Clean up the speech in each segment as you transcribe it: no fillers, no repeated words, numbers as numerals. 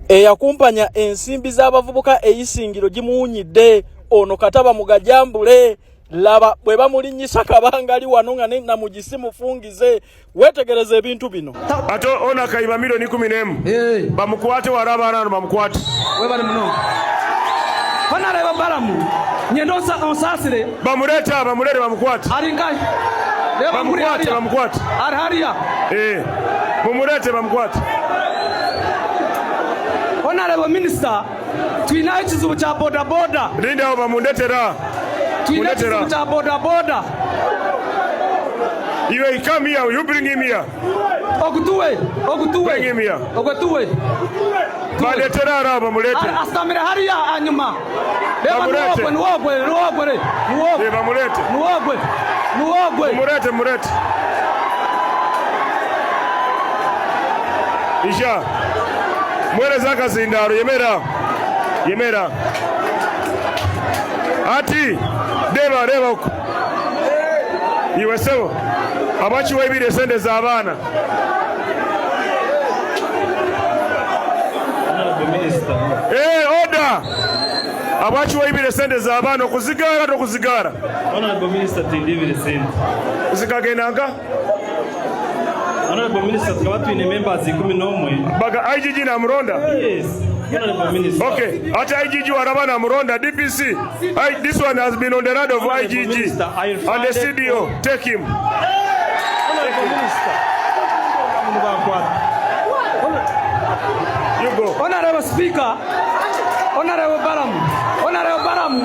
eyakumpanya ensimbi z'abavubuka eyisingiro gimuwunyidde ono kataba mugajambule laba bwe bamulinyisa kabangali wano nga na mugisi mufungize wetegereza ebintu bino ate ona kayiba milioni 11 bamukwate waraba nano bamukwate we bali muno bana leba balamu nyendosa onsasire bamuleta bamulere bamukwate ari ngai leba muri ari bamukwate ari hariya mumulete bamukwate ona leba minister twina ikizubu cha boda boda linda abo bamundetera twina ikizubu cha boda boda you come here, you bring him here. Ogutuwe bring him here. Ogutuwe baletera araba mulete astamire hariya anyuma leba nuogwe bamulete murete isha mwereza kazindaro yemera ati deba uko iwesewo abachi webire sende za abana order abachi webire sende za abana okuzigara Honorable Minister tindibire sente zikagendanga Honorable Minister tukaba twine members 11 baga IGG na Muronda. Yes Honorable Minister. Okay, ata IGG waraba na Muronda DPC. This one has been on the radar of IGG Minister, and the CDO. Take him. Honorable Minister. You go. Honorable Speaker, Honorable Baramu,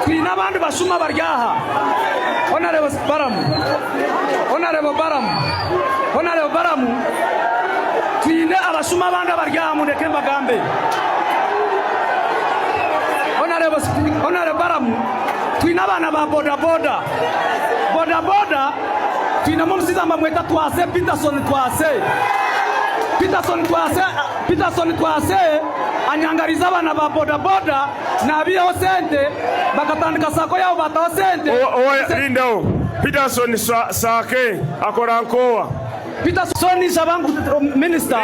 twina abantu bashuma baryaha. Honorable Baramu, twine abashuma banda baryaha mundeke mbagambe. Honorable Baramu, twina abana ba boda boda, twina mumusiza mweta twase Peterson twase anyangariza abana ba boda boda na biyo sente bakatandika sako yao bataho sente lindao Peterson sake akora nkoa Peterson shabangu minister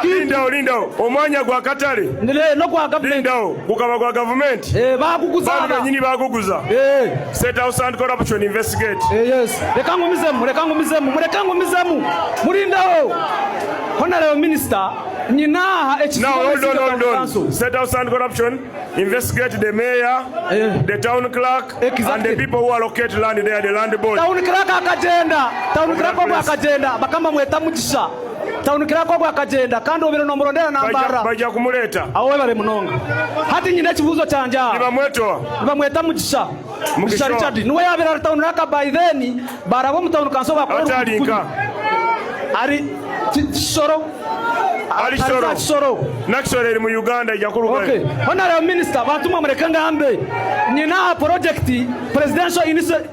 lindao omwanya gwa katale ndile no kwa government lindao gukaba gwa government bakuguza bana nyini bakuguza State House and Corruption investigate yes rekangumizemu mulindao Honorable Minister Now hold on. State House and Corruption investigate the mayor, the town clerk, and the people who allocate land there, the land board. Town clerk akagenda bakamba mweta mugisha. Town clerk akagenda kandi obero nomurondera nambara. Bajja kumuleta. Awe bare munonga. Hati nyine kibuzo cyanja. Bamweta mugisha. Mugisha Richard. Nuwe yabera town clerk by then barabo mu town council bakora. Ari Soro. Naxore mu Uganda yakuruga. Okay. Honorable Minister, batuma mureka ngambe. Nyina project presidential initiative